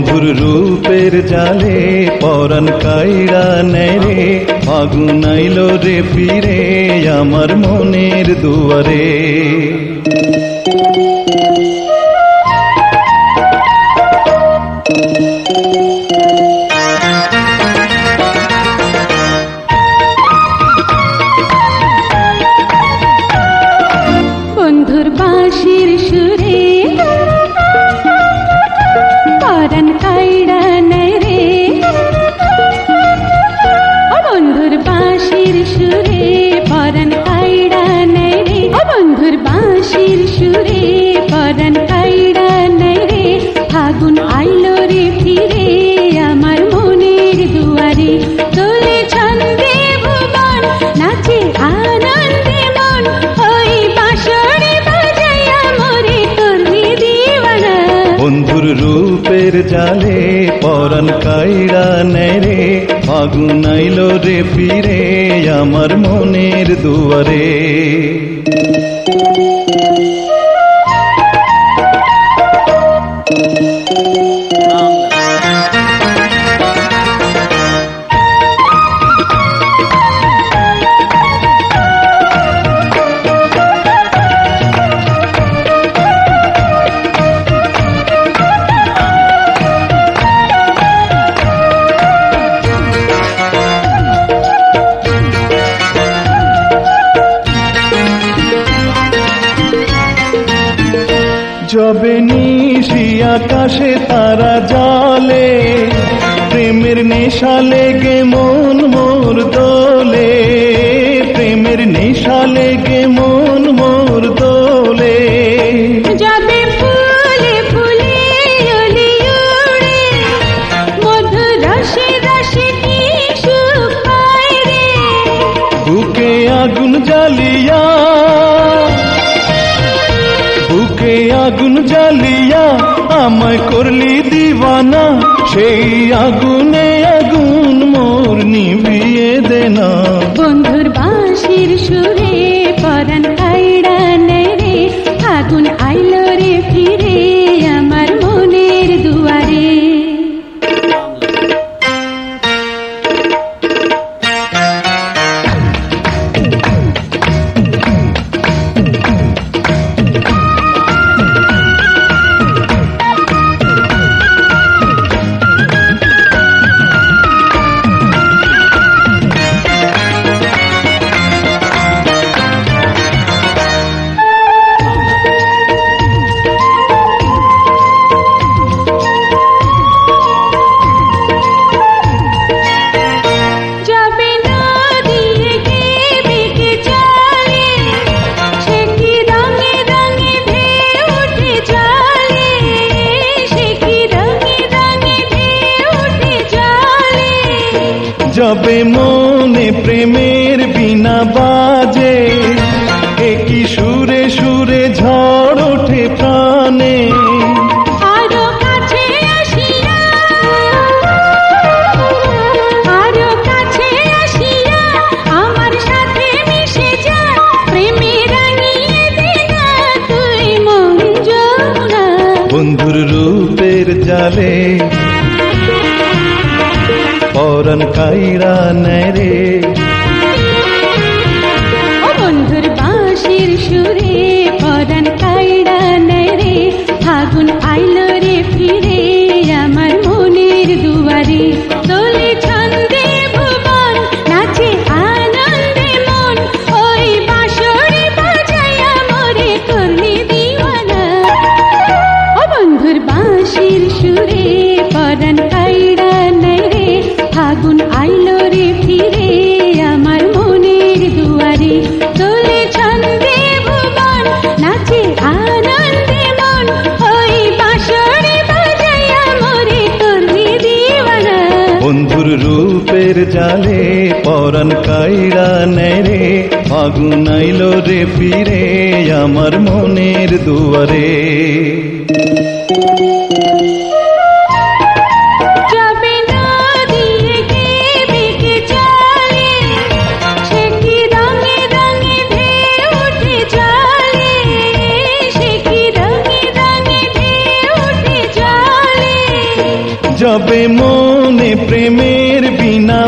বন্ধুর রূপের জালে পরাণ কাইড়া নেয় রে, ফাগুন আইলো রে ফিরে আমার মনের দুয়ারে। বন্ধুর বাঁশির সুরে পরাণ কাইড়া নেয় রে, বন্ধুর বাঁশির সুরে পরাণ কাইড়া নেয় রে, বন্ধুর বাঁশির সুরে পরাণ কাইড়া নেয় রে, ফাগুন আইলো রে ফিরে আমার মনের দুয়ারে। দোলে ছন্দে ভুবন নাচে আনন্দে মন, ওই বাঁশরি বাজাইয়া মোরে করবি দিওয়ানা। বন্ধুর রূপের জালে পরাণ কাইড়া নেয় রে, ফাগুন আইলো রে ফিরে আমার মনের দুয়ারে। যবে নিশি আকাশে তারা জলে, প্রেমের নেশা লেগে মন মোর দোলে, প্রেমের নেশা লেগে মন মোর দোলে। যাবে ফুলে ফুলে ওলি উড়ে, মধুর রসে রসে কি সুখ পায় রে, বুকে আগুন জ্বালিয়া, বুকে আগুন জ্বালিয়া আমায় করলি দিওয়ানা, সেই আগুনে আগুন মোর নিভিয়ে দেনা। বন্ধুর বাঁশির সুরে পরাণ কাইড়া নেয় রে, ফাগুন আইলো রে ফিরে আমার মনের দুয়ারে। যবে মনে প্রেমের বিনা বাজে, একই সুরে সুরে ঝড় ওঠে প্রাণে, আরো কাছে আসিয়া, আরো কাছে আসিয়া আমার সাথে মিশে যা, প্রেমে রাঙিয়ে দে না তুই মন যমুনা। বন্ধুর রূপের জালে পরাণ কাইড়া নেয় রে, বন্ধুর বাঁশির সুরে পরাণ কাইড়া নেয় রে, ফাগুন আইলো রে ফিরে আমার মনের দুয়ারে। দোলে ছন্দে ভুবন নাচে আনন্দে মন, ওই বাঁশরি বাজাইয়া মোরে করলি দিওয়ানা। বন্ধুর বাঁশির সুরে পরাণ কাইড়া নেয় রে, ফাগুন আইলো রে ফিরে আমার মনের দুয়ারে। দোলে ছন্দে ভুবন নাচে আনন্দে মন, ওই বাঁশরি বাজাইয়া মোরে করবি দিওয়ানা। বন্ধুর রূপের জালে পরাণ কাইড়া নেয় রে, ফাগুন আইলো রে ফিরে আমার মনের দুয়ারে। যবে মনে প্রেমের বিনা